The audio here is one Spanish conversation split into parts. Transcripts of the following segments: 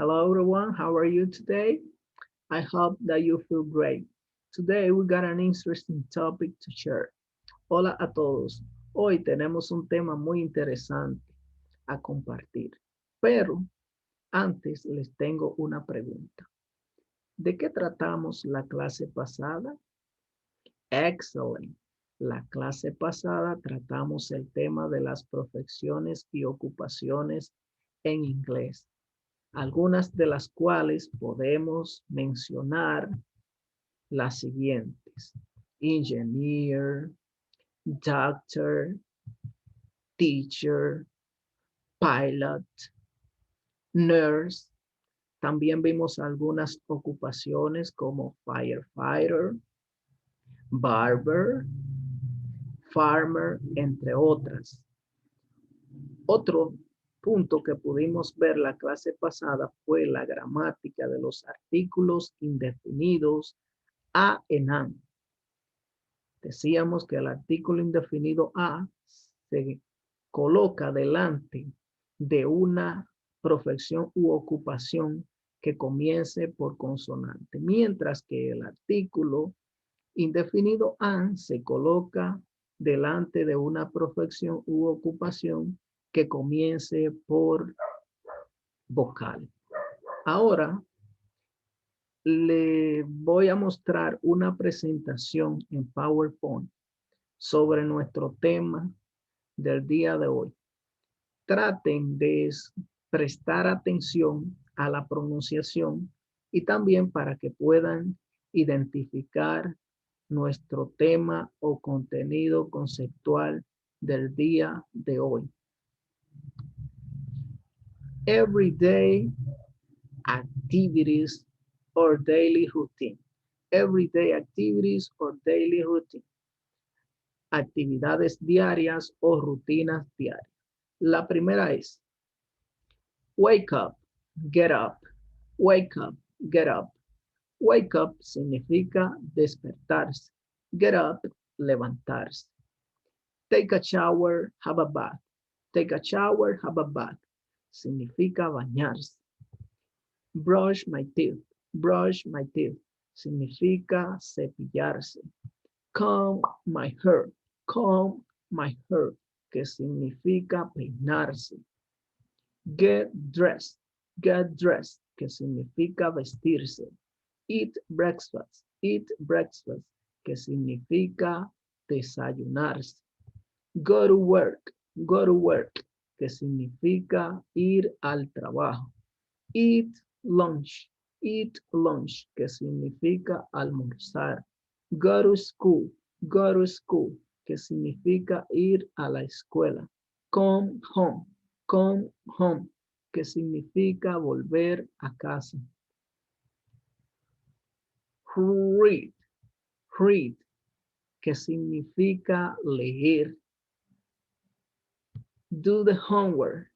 Hello everyone, how are you today? I hope that you feel great. Today we got an interesting topic to share. Hola a todos. Hoy tenemos un tema muy interesante a compartir. Pero antes les tengo una pregunta. ¿De qué tratamos la clase pasada? Excellent. La clase pasada tratamos el tema de las profesiones y ocupaciones en inglés, algunas de las cuales podemos mencionar las siguientes: engineer, doctor, teacher, pilot, nurse. También vimos algunas ocupaciones como firefighter, barber, farmer, entre otras. Otro punto que pudimos ver la clase pasada fue la gramática de los artículos indefinidos a en an. Decíamos que el artículo indefinido a se coloca delante de una profesión u ocupación que comience por consonante, mientras que el artículo indefinido an se coloca delante de una profesión u ocupación que comience por vocal. Ahora le voy a mostrar una presentación en PowerPoint sobre nuestro tema del día de hoy. Traten de prestar atención a la pronunciación y también para que puedan identificar nuestro tema o contenido conceptual del día de hoy. Everyday activities or daily routine. Everyday activities or daily routine. Actividades diarias o rutinas diarias. La primera es wake up, get up, wake up, get up. Wake up significa despertarse. Get up, levantarse. Take a shower, have a bath. Take a shower, have a bath. Significa bañarse. Brush my teeth. Brush my teeth. Significa cepillarse. Comb my hair. Comb my hair. Que significa peinarse. Get dressed. Get dressed. Que significa vestirse. Eat breakfast. Eat breakfast. Que significa desayunarse. Go to work. Go to work. Que significa ir al trabajo. Eat lunch. Eat lunch. Que significa almorzar. Go to school. Go to school. Que significa ir a la escuela. Come home. Come home. Que significa volver a casa. Read. Read. Que significa leer. Do the homework.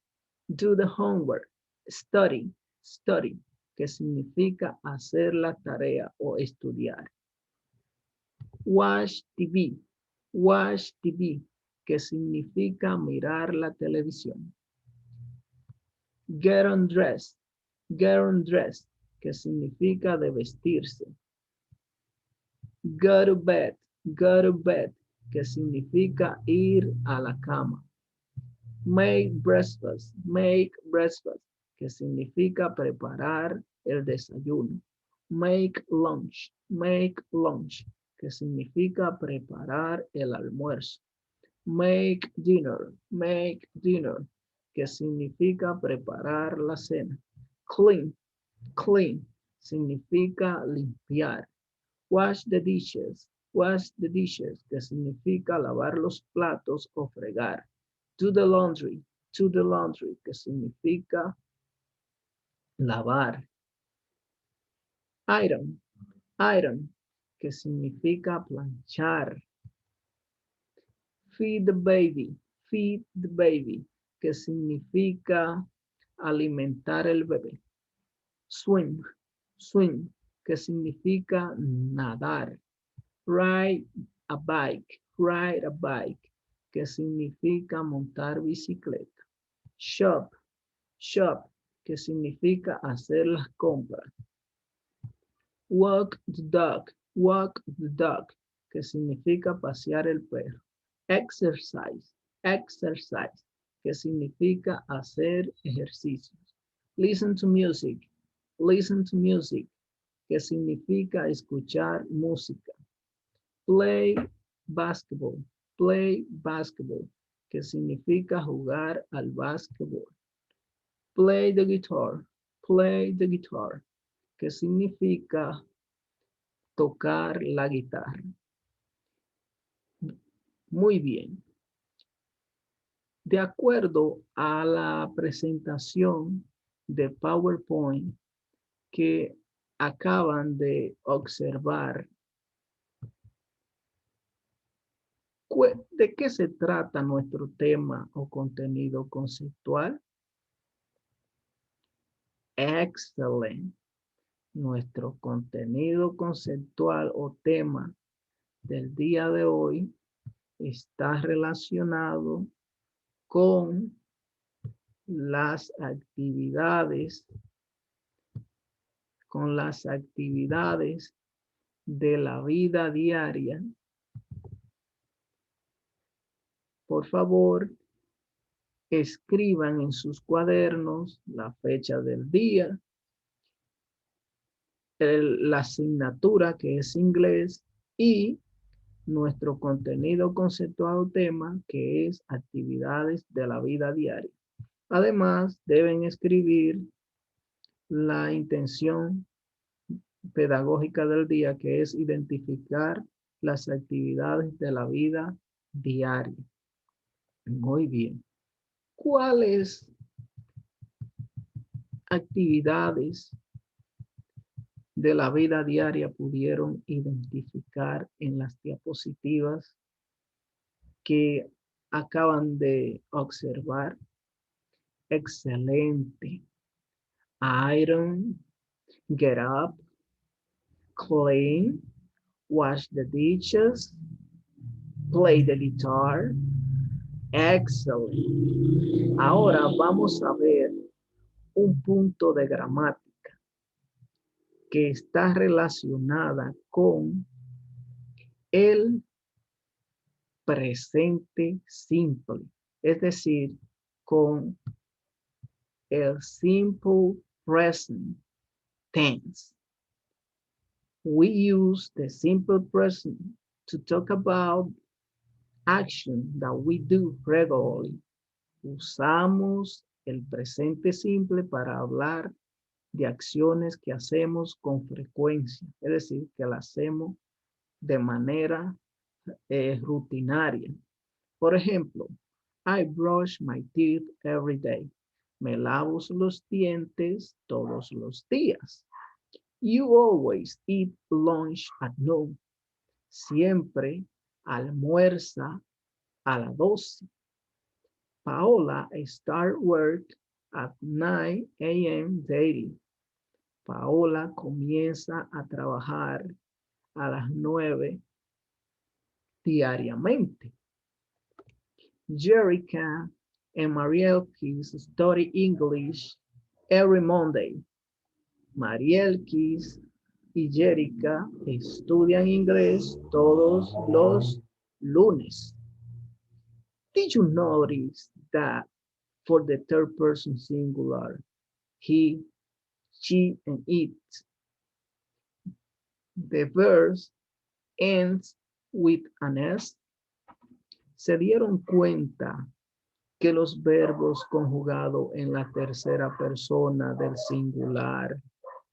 Do the homework. Study. Study. Que significa hacer la tarea o estudiar. Watch TV. Watch TV. Que significa mirar la televisión. Get undressed. Get undressed. Que significa de vestirse. Go to bed. Go to bed. Que significa ir a la cama. Make breakfast. Make breakfast. Que significa preparar el desayuno. Make lunch. Make lunch. Que significa preparar el almuerzo. Make dinner. Make dinner. Que significa preparar la cena. Clean. Clean. Significa limpiar. Wash the dishes. Wash the dishes. Que significa lavar los platos o fregar. Do the laundry. To the laundry. Que significa lavar. Iron. Iron. Que significa planchar. Feed the baby. Feed the baby. Que significa alimentar el bebé. Swim. Swim. Que significa nadar. Ride a bike. Ride a bike. Que significa montar bicicleta. Shop. Shop. que significa hacer las compras. Walk the dog, que significa pasear el perro. Exercise, que significa hacer ejercicios. Listen to music, que significa escuchar música. Play basketball, que significa jugar al básquetbol. Play the guitar, que significa tocar la guitarra. Muy bien. De acuerdo a la presentación de PowerPoint que acaban de observar, ¿de qué se trata nuestro tema o contenido conceptual? Excelente. Nuestro contenido conceptual o tema del día de hoy está relacionado con las actividades, de la vida diaria. Por favor, escriban en sus cuadernos la fecha del día, la asignatura que es inglés y nuestro contenido conceptual o tema que es actividades de la vida diaria. Además, deben escribir la intención pedagógica del día, que es identificar las actividades de la vida diaria. Muy bien. ¿Cuáles actividades de la vida diaria pudieron identificar en las diapositivas que acaban de observar? Excelente. Iron, get up, clean, wash the dishes, play the guitar. Excellent. Ahora vamos a ver un punto de gramática que está relacionada con el presente simple, es decir, con el simple present tense. We use the simple present to talk about action that we do regularly. Usamos el presente simple para hablar de acciones que hacemos con frecuencia, es decir, que las hacemos de manera rutinaria. Por ejemplo, I brush my teeth every day. Me lavo los dientes todos los días. You always eat lunch at noon. Siempre almuerza a las 12. Paola start work at 9 a.m. daily. Paola comienza a trabajar a las 9 diariamente. Jerica and Marielkis study English every Monday. Marielkis y Jerica estudian inglés todos los lunes. Did you notice that for the third person singular, he, she, and it, the verb ends with an S? ¿Se dieron cuenta que los verbos conjugados en la tercera persona del singular,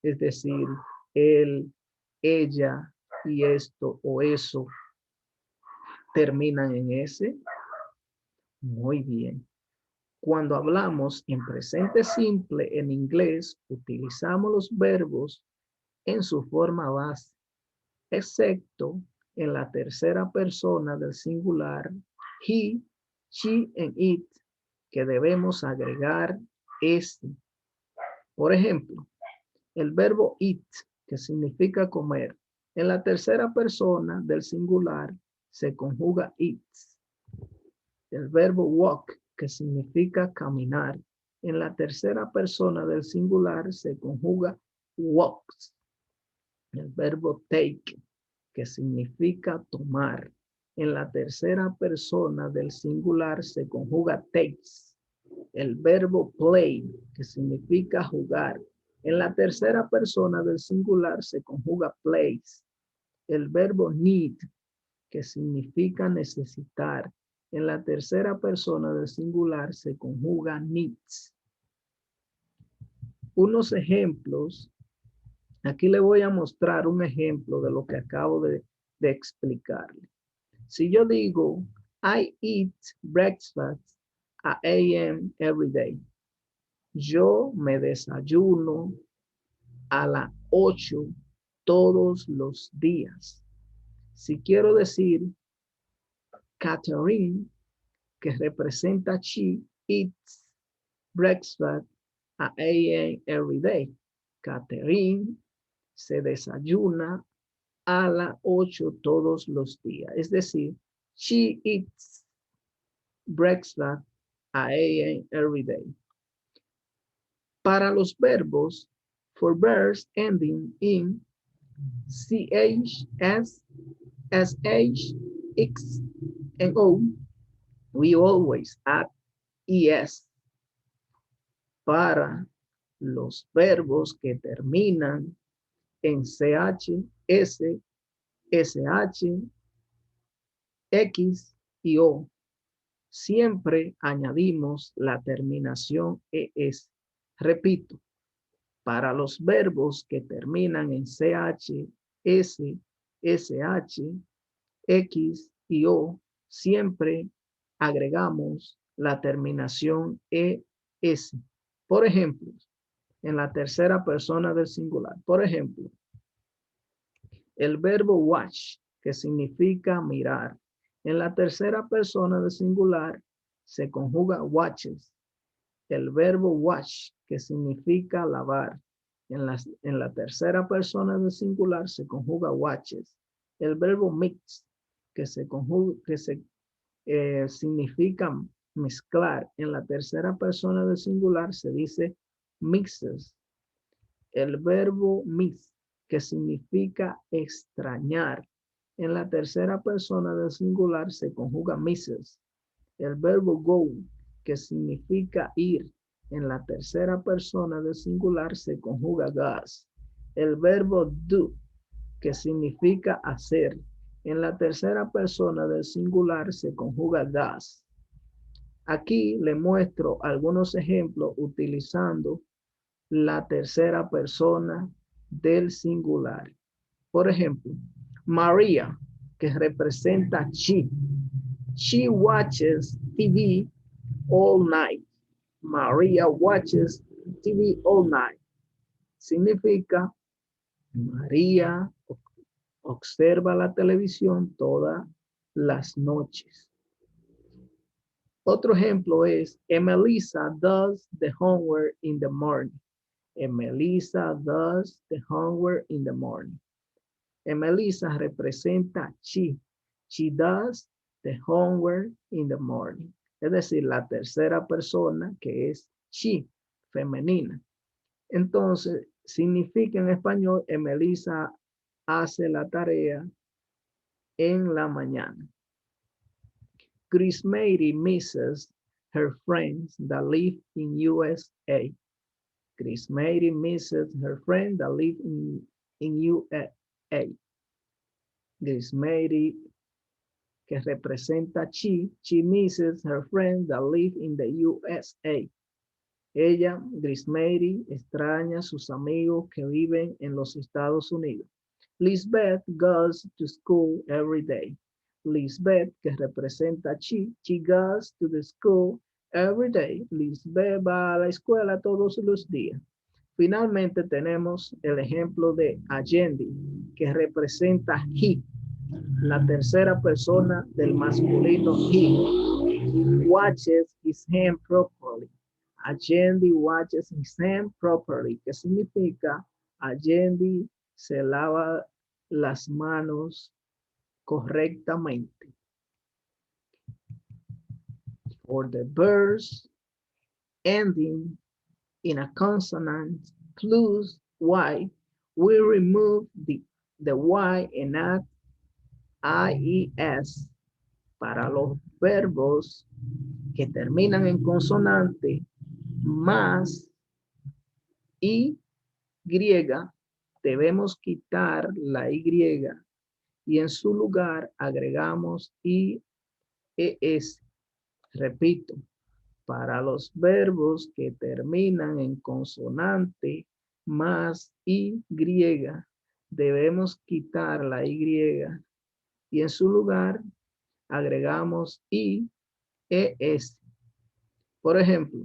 es decir, él, ella y esto o eso, terminan en S? Muy bien. Cuando hablamos en presente simple en inglés, utilizamos los verbos en su forma base, excepto en la tercera persona del singular, he, she, and it, que debemos agregar este. Por ejemplo, el verbo eat, que significa comer, en la tercera persona del singular se conjuga eats. El verbo walk, que significa caminar, En la tercera persona del singular se conjuga walks. El verbo take, que significa tomar. En la tercera persona del singular se conjuga takes. El verbo play, que significa jugar. En la tercera persona del singular se conjuga plays. El verbo need, que significa necesitar. En la tercera persona del singular se conjuga needs. Unos ejemplos. Aquí le voy a mostrar un ejemplo de lo que acabo de explicarle. Si yo digo, I eat breakfast at 8 a.m. every day. Yo me desayuno a las 8 todos los días. Si quiero decir, Catherine, que representa she, eats breakfast at 8 a.m. every day. Catherine se desayuna a las 8 todos los días. Es decir, she eats breakfast at 8 a.m. every day. Para los verbos, for verbs ending in CH, S, SH, X, and O, we always add ES. Para los verbos que terminan en CH, S, SH, X y O, siempre añadimos la terminación ES. Repito, para los verbos que terminan en CH, S, SH, X y O, siempre agregamos la terminación ES. Por ejemplo, en la tercera persona del singular. Por ejemplo, el verbo watch, que significa mirar. En la tercera persona del singular se conjuga watches. El verbo wash, que significa lavar. En la tercera persona del singular se conjuga watches. El verbo mix, que significa mezclar. En la tercera persona del singular se dice mixes. El verbo miss, que significa extrañar. En la tercera persona del singular se conjuga misses. El verbo go, que significa ir. En la tercera persona del singular se conjuga goes. El verbo do, que significa hacer. En la tercera persona del singular se conjuga does. Aquí le muestro algunos ejemplos utilizando la tercera persona del singular. Por ejemplo, Maria, que representa she. She watches TV all night. Maria watches TV all night. Significa María observa la televisión todas las noches. Otro ejemplo es, Emelissa does the homework in the morning. Emelissa does the homework in the morning. Emelissa representa she. She does the homework in the morning. Es decir, la tercera persona que es she, femenina. Entonces, significa en español, Emelissa hace la tarea en la mañana. Chris Mary misses her friends that live in USA. Chris Mary misses her friends that live in USA. Chris Mary, que representa she misses her friends that live in the USA. Ella, Chris Mary, extraña a sus amigos que viven en los Estados Unidos. Lisbeth goes to school every day. Lisbeth, que representa she goes to the school every day. Lisbeth va a la escuela todos los días. Finalmente tenemos el ejemplo de Allende, que representa he, la tercera persona del masculino he. Watches his hand properly. Allende watches his hand properly, que significa Allende se lava las manos correctamente. For the verbs ending in a consonant plus Y, we remove the Y and add IES para los verbos que terminan en consonante más Y, debemos quitar la Y y en su lugar agregamos IES. Repito, para los verbos que terminan en consonante más Y, debemos quitar la Y y en su lugar agregamos IES. Por ejemplo,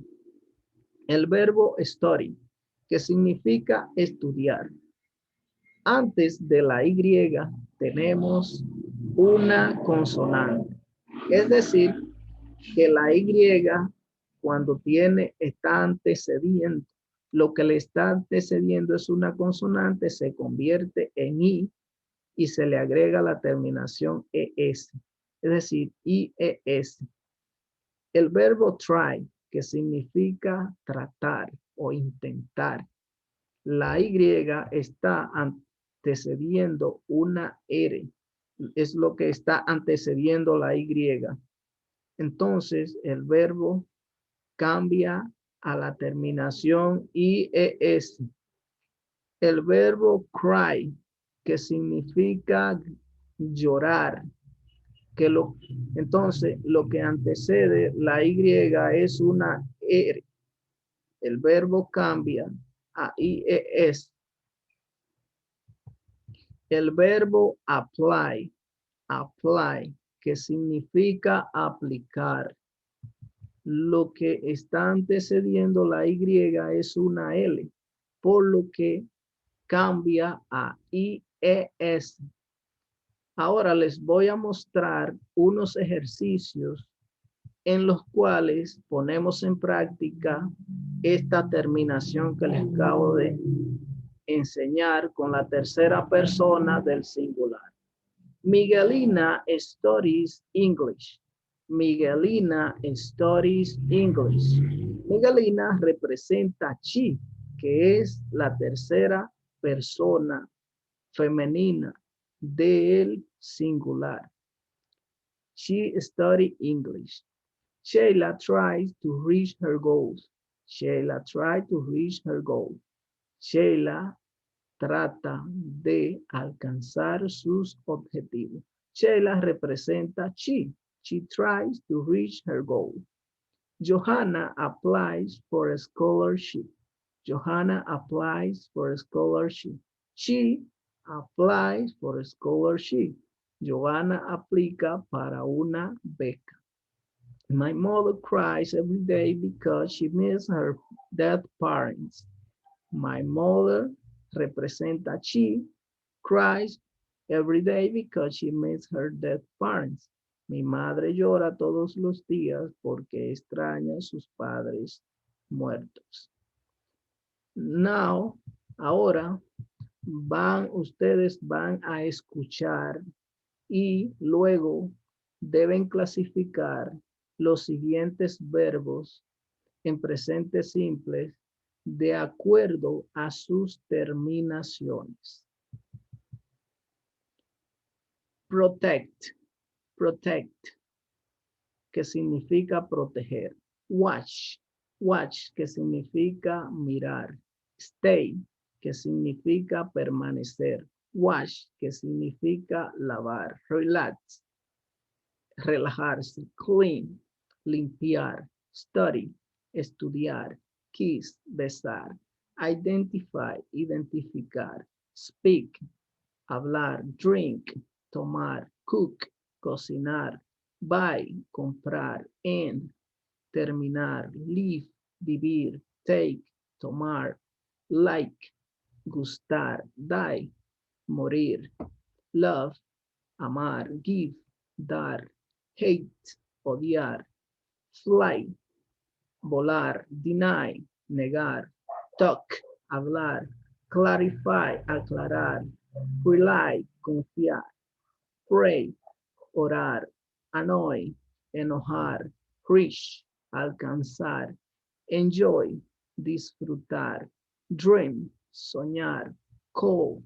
el verbo study, que significa estudiar. Antes de la Y tenemos una consonante. Es decir, que la Y cuando está antecediendo, lo que le está antecediendo es una consonante, se convierte en I y se le agrega la terminación ES. Es decir, IES. El verbo try, que significa tratar o intentar. La Y está antecediendo una R. Es lo que está antecediendo la Y. Entonces, el verbo cambia a la terminación IES. El verbo cry, que significa llorar. Entonces, lo que antecede la Y es una R. El verbo cambia a IES. El verbo apply, que significa aplicar. Lo que está antecediendo la Y es una L, por lo que cambia a IES. Ahora les voy a mostrar unos ejercicios en los cuales ponemos en práctica esta terminación que les acabo de enseñar con la tercera persona del singular. Miguelina studies English. Miguelina studies English. Miguelina representa she, que es la tercera persona femenina del singular. She studies English. Sheila tries to reach her goals. Sheila tries to reach her goals. Sheila trata de alcanzar sus objetivos. Sheila representa she. She tries to reach her goal. Johanna applies for a scholarship. Johanna applies for a scholarship. She applies for a scholarship. Johanna aplica para una beca. My mother cries every day because she misses her dead parents. My mother representa she cries every day because she misses her dead parents. Mi madre llora todos los días porque extraña a sus padres muertos. Now, ahora ustedes van a escuchar y luego deben clasificar los siguientes verbos en presente simple de acuerdo a sus terminaciones. Protect, que significa proteger. Watch, que significa mirar. Stay, que significa permanecer. Wash, que significa lavar. Relax, relajarse. Clean, limpiar. Study, estudiar. Kiss, besar. Identify, identificar. Speak, hablar. Drink, tomar. Cook, cocinar. Buy, comprar. End, terminar. Live, vivir. Take, tomar. Like, gustar. Die, morir. Love, amar. Give, dar. Hate, odiar. Fly, volar. Deny, negar. Talk, hablar. Clarify, aclarar. Rely, confiar. Pray, orar. Annoy, enojar. Reach, alcanzar. enjoy, disfrutar, dream, soñar, call,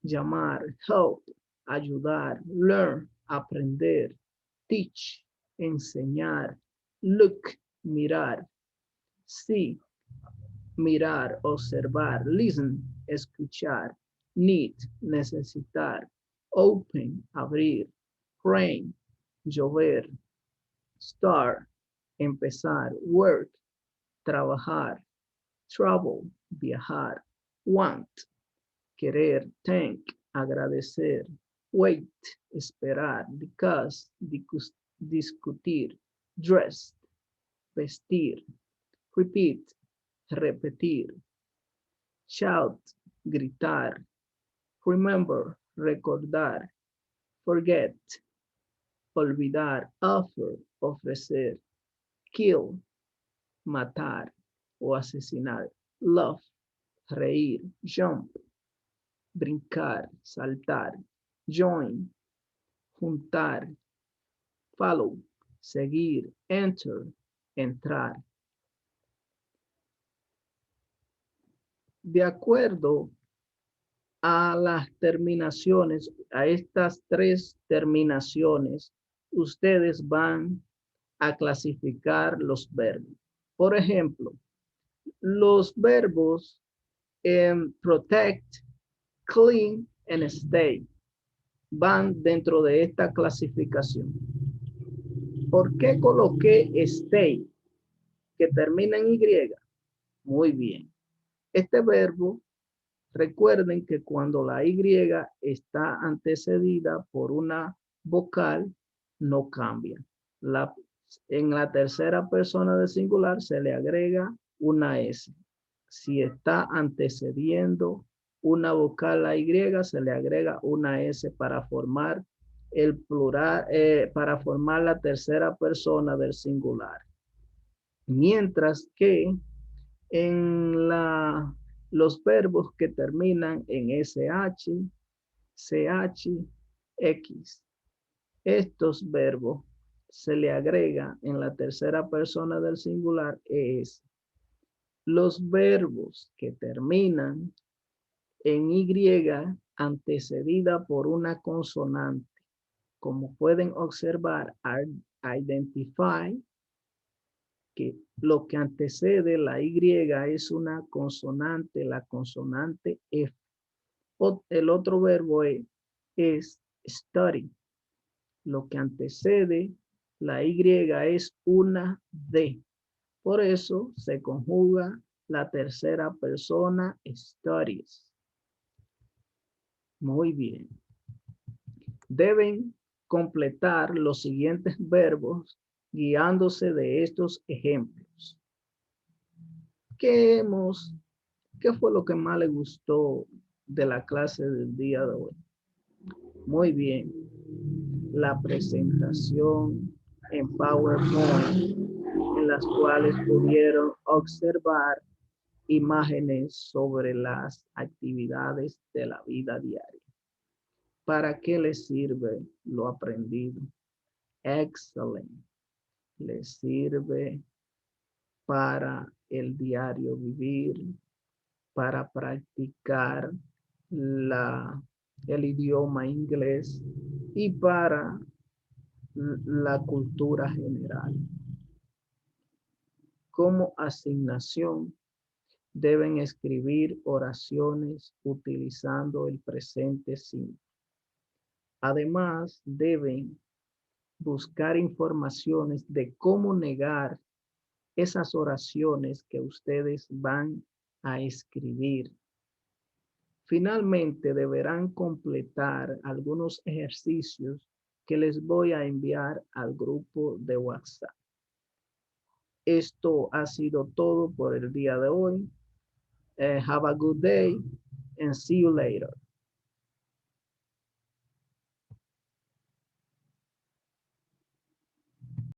llamar, help, ayudar, learn, aprender, teach, enseñar, look, mirar, see, mirar, observar, listen, escuchar, need, necesitar, open, abrir, rain, llover, start, empezar, work, trabajar, travel, viajar, want, querer, thank, agradecer, wait, esperar, discutir, dress, vestir, repeat, repetir, shout, gritar, remember, recordar, forget, olvidar, offer, ofrecer, kill, matar o asesinar, love, reír, jump, brincar, saltar, join, juntar, follow, seguir, enter, entrar. De acuerdo a las terminaciones, a estas tres terminaciones, ustedes van a clasificar los verbos. Por ejemplo, los verbos protect, clean, and stay van dentro de esta clasificación. ¿Por qué coloqué stay que termina en Y? Muy bien. Este verbo, recuerden que cuando la Y está antecedida por una vocal, no cambia. En la tercera persona del singular se le agrega una S. Si está antecediendo una vocal a Y, se le agrega una S para formar el plural, para formar la tercera persona del singular. Mientras que en los verbos que terminan en SH, CH, X, estos verbos se le agrega en la tercera persona del singular ES. Los verbos que terminan en Y antecedida por una consonante, como pueden observar, identify, que lo que antecede la Y es una consonante, la consonante F. El otro verbo es study. Lo que antecede la Y es una D. Por eso se conjuga la tercera persona studies. Muy bien. Deben completar los siguientes verbos guiándose de estos ejemplos. ¿Qué fue lo que más le gustó de la clase del día de hoy? Muy bien. La presentación en PowerPoint, en las cuales pudieron observar imágenes sobre las actividades de la vida diaria. ¿Para qué les sirve lo aprendido? Excelente. Les sirve para el diario vivir, para practicar el idioma inglés y para la cultura general. Como asignación, deben escribir oraciones utilizando el presente simple. Además, deben buscar informaciones de cómo negar esas oraciones que ustedes van a escribir. Finalmente, deberán completar algunos ejercicios que les voy a enviar al grupo de WhatsApp. Esto ha sido todo por el día de hoy. Have a good day and see you later.